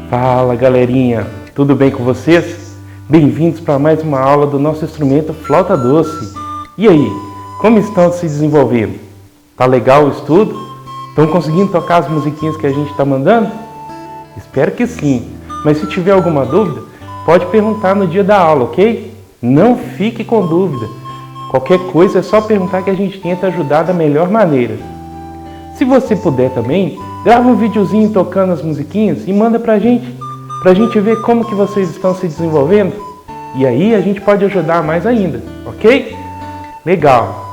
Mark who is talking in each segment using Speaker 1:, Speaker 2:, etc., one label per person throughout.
Speaker 1: Fala galerinha, tudo bem com vocês? Bem-vindos para mais uma aula do nosso instrumento flauta doce. E aí, como estão se desenvolvendo? Tá legal o estudo? Estão conseguindo tocar as musiquinhas que a gente está mandando? Espero que sim, mas se tiver alguma dúvida, pode perguntar no dia da aula, ok? Não fique com dúvida. Qualquer coisa é só perguntar que a gente tenta ajudar da melhor maneira. Se você puder também, grava um videozinho tocando as musiquinhas e manda pra gente ver como que vocês estão se desenvolvendo. E aí a gente pode ajudar mais ainda, ok? Legal!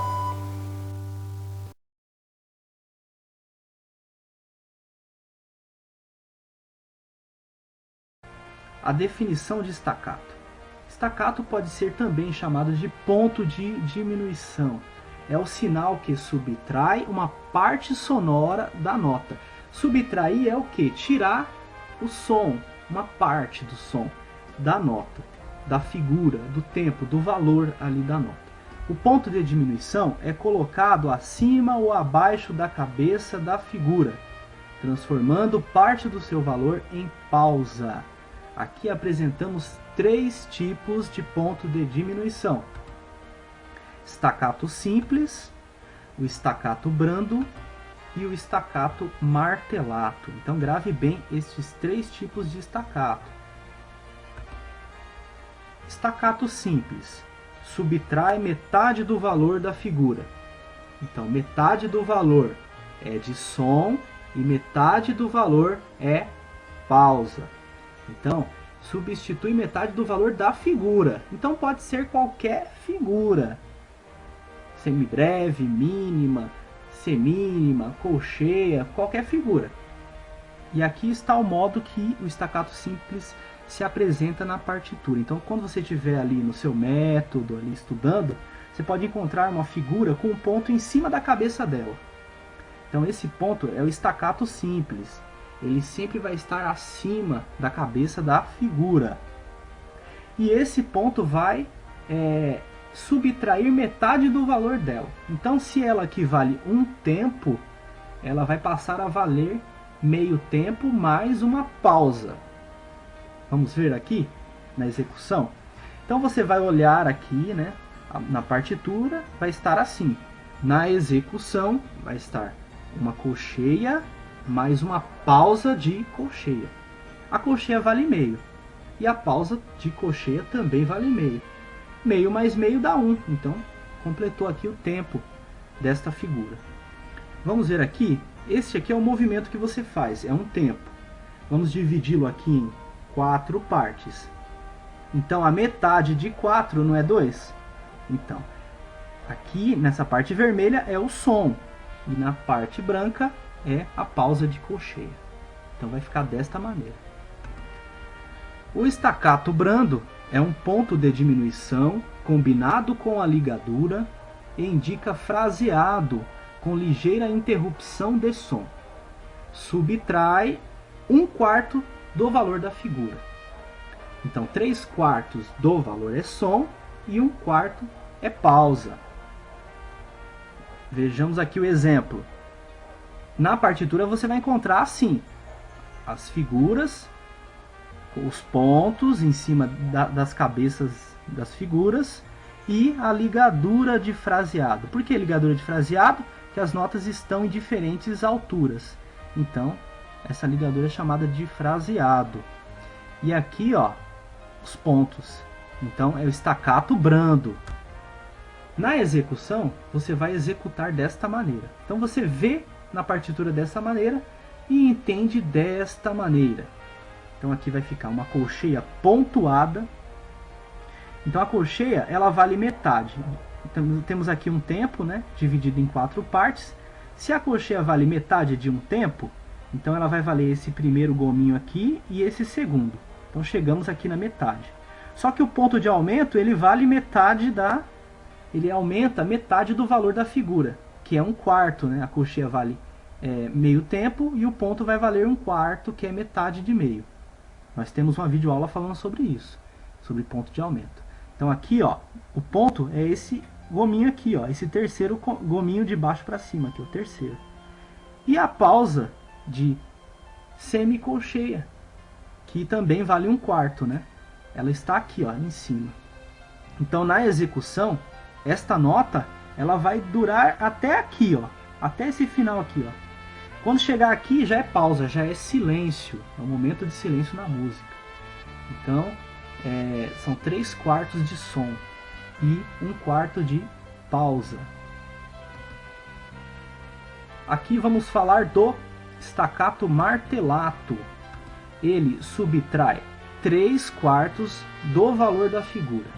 Speaker 2: A definição de staccato. Staccato pode ser também chamado de ponto de diminuição. É o sinal que subtrai uma parte sonora da nota. Subtrair é o que? Tirar o som, uma parte do som da nota, da figura, do tempo, do valor ali da nota. O ponto de diminuição é colocado acima ou abaixo da cabeça da figura, transformando parte do seu valor em pausa. Aqui apresentamos 3 tipos de ponto de diminuição: staccato simples, o staccato brando e o staccato martelato. Então grave bem estes 3 tipos de staccato. Staccato simples subtrai metade do valor da figura. Então metade do valor é de som e metade do valor é pausa. Então substitui metade do valor da figura. Então pode ser qualquer figura: semibreve, mínima, semínima, colcheia, qualquer figura. E aqui está o modo que o staccato simples se apresenta na partitura. Então quando você estiver ali no seu método, ali estudando, você pode encontrar uma figura com um ponto em cima da cabeça dela. Então esse ponto é o staccato simples. Ele sempre vai estar acima da cabeça da figura. E esse ponto vai subtrair metade do valor dela. Então se ela aqui vale um tempo, ela vai passar a valer meio tempo mais uma pausa. Vamos ver aqui na execução? Então você vai olhar aqui, né, na partitura, vai estar assim. Na execução vai estar uma colcheia mais uma pausa de colcheia. A colcheia vale meio e a pausa de colcheia também vale meio. Meio mais meio dá 1, então completou aqui o tempo desta figura. Vamos ver aqui, este aqui é o movimento que você faz, é um tempo. Vamos dividi-lo aqui em 4 partes. Então a metade de 4 não é 2? Então, aqui nessa parte vermelha é o som e na parte branca é a pausa de colcheia. Então vai ficar desta maneira. O staccato brando é um ponto de diminuição combinado com a ligadura e indica fraseado com ligeira interrupção de som. Subtrai 1/4 do valor da figura. Então 3/4 do valor é som e 1/4 é pausa. Vejamos aqui o exemplo. Na partitura você vai encontrar assim as figuras, os pontos em cima das cabeças das figuras e a ligadura de fraseado. Por que ligadura de fraseado? Porque as notas estão em diferentes alturas. Então essa ligadura é chamada de fraseado. E aqui, ó, os pontos. Então é o staccato brando. Na execução você vai executar desta maneira. Então você vê na partitura dessa maneira e entende desta maneira. Então aqui vai ficar uma colcheia pontuada. Então a colcheia ela vale metade. Então, temos aqui um tempo, né, dividido em 4 partes. Se a colcheia vale metade de um tempo, então ela vai valer esse primeiro gominho aqui e esse segundo. Então chegamos aqui na metade. Só que o ponto de aumento ele vale metade ele aumenta metade do valor da figura, que é 1/4, né? A colcheia vale meio tempo e o ponto vai valer 1/4, que é metade de meio. Nós temos uma videoaula falando sobre isso, sobre ponto de aumento. Então aqui, ó, o ponto é esse gominho aqui, ó, esse terceiro gominho de baixo para cima, aqui, o terceiro. E a pausa de semicolcheia, que também vale 1/4, né? Ela está aqui, ó, em cima. Então, na execução, esta nota, ela vai durar até aqui, ó, até esse final aqui, ó. Quando chegar aqui, já é pausa, já é silêncio, é um momento de silêncio na música. Então, são 3/4 de som e 1/4 de pausa. Aqui vamos falar do staccato martelato. Ele subtrai 3/4 do valor da figura.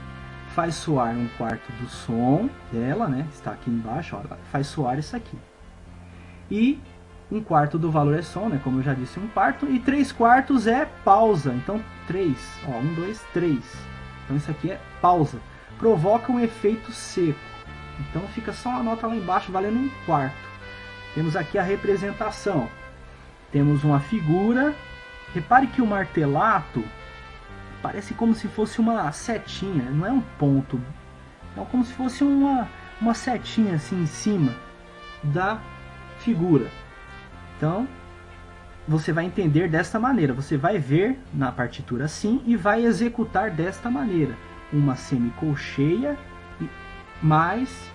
Speaker 2: Faz soar 1/4 do som dela, né? Está aqui embaixo, ó, faz soar isso aqui. E 1/4 do valor é som, né? Como eu já disse, 1/4. E 3/4 é pausa. Então 3, ó, 1, 2, 3. Então isso aqui é pausa. Provoca um efeito seco. Então fica só uma nota lá embaixo valendo 1/4. Temos aqui a representação. Temos uma figura. Repare que o martelato parece como se fosse uma setinha, não é um ponto. É como se fosse uma setinha assim em cima da figura. Então, você vai entender desta maneira. Você vai ver na partitura assim e vai executar desta maneira. Uma semicolcheia mais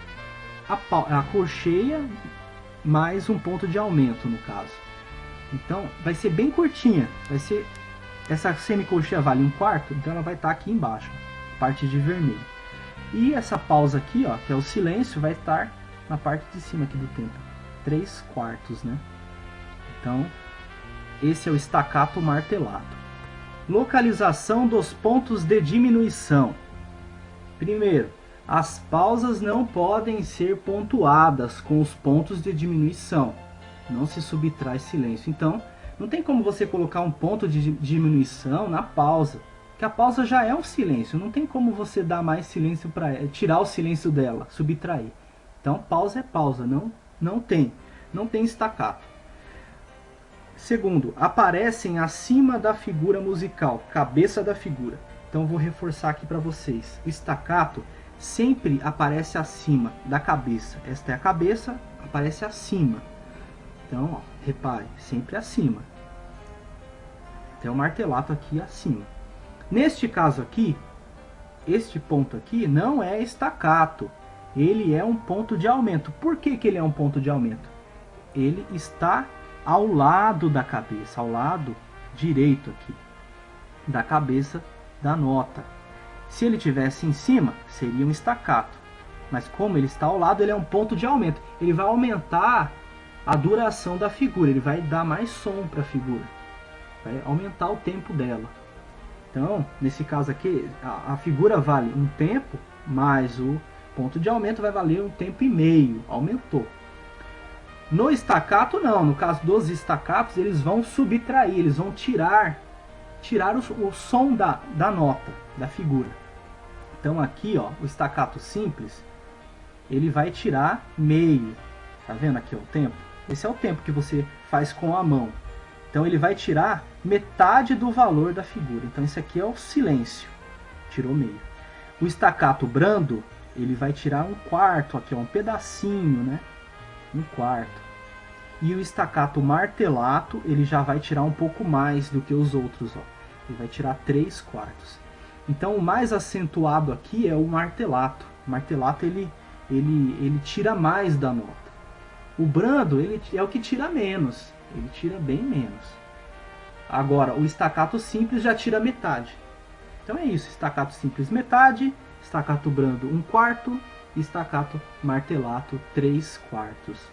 Speaker 2: a colcheia mais um ponto de aumento, no caso. Então, vai ser bem curtinha. Vai ser, essa semicolcheia vale 1/4, então ela vai estar aqui embaixo, parte de vermelho. E essa pausa aqui, ó, que é o silêncio, vai estar na parte de cima aqui do tempo. 3/4, né? Então, esse é o staccato martelato. Localização dos pontos de diminuição. Primeiro, as pausas não podem ser pontuadas com os pontos de diminuição. Não se subtrai silêncio. Então, não tem como você colocar um ponto de diminuição na pausa, que a pausa já é um silêncio. Não tem como você dar mais silêncio para tirar o silêncio dela, subtrair. Então, pausa é pausa, não tem staccato. Segundo, aparecem acima da figura musical, cabeça da figura. Então, vou reforçar aqui para vocês. O staccato sempre aparece acima da cabeça. Esta é a cabeça, aparece acima. Então, ó, repare, sempre acima. Tem o martelato aqui acima. Neste caso aqui, este ponto aqui não é staccato. Ele é um ponto de aumento. Por que ele é um ponto de aumento? Ele está ao lado da cabeça, ao lado direito aqui da cabeça da nota. Se ele tivesse em cima, seria um staccato. Mas como ele está ao lado, ele é um ponto de aumento. Ele vai aumentar a duração da figura, ele vai dar mais som para a figura, vai aumentar o tempo dela. Então, nesse caso aqui, a figura vale um tempo, mais o ponto de aumento vai valer 1,5 tempo, aumentou. No staccato não, no caso dos staccatos, eles vão subtrair, eles vão tirar o som da nota, da figura. Então aqui, ó, o staccato simples, ele vai tirar meio. Tá vendo aqui ó, o tempo? Esse é o tempo que você faz com a mão. Então ele vai tirar metade do valor da figura. Então esse aqui é o silêncio. Tirou meio. O staccato brando, ele vai tirar 1/4 aqui, ó, um pedacinho, né? 1/4. E o staccato martelato, ele já vai tirar um pouco mais do que os outros, ó. Ele vai tirar 3/4. Então o mais acentuado aqui é o martelato. O martelato ele tira mais da nota. O brando ele é o que tira menos. Ele tira bem menos. Agora o staccato simples já tira metade. Então é isso. Staccato simples metade. Staccato brando 1/4. E staccato martelato 3/4.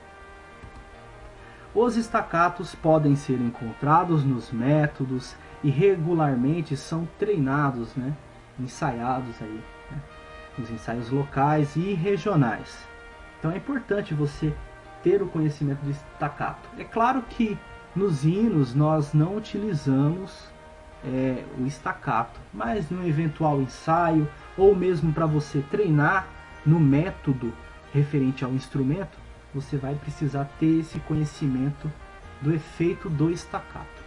Speaker 2: Os staccatos podem ser encontrados nos métodos e regularmente são treinados, né? Ensaiados aí, né? Nos ensaios locais e regionais. Então é importante você ter o conhecimento de staccato. É claro que nos hinos nós não utilizamos o staccato, mas num eventual ensaio ou mesmo para você treinar no método referente ao instrumento, você vai precisar ter esse conhecimento do efeito do staccato.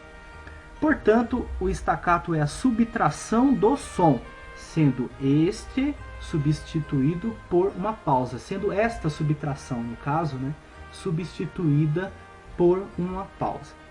Speaker 2: Portanto, o staccato é a subtração do som, sendo este substituído por uma pausa, sendo esta subtração, no caso, né, substituída por uma pausa.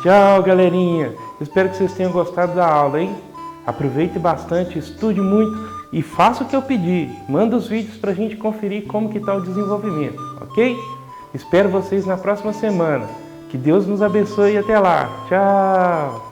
Speaker 1: Tchau, galerinha! Espero que vocês tenham gostado da aula, hein? Aproveite bastante, estude muito e faça o que eu pedi. Manda os vídeos para a gente conferir como que está o desenvolvimento, ok? Espero vocês na próxima semana. Que Deus nos abençoe e até lá. Tchau!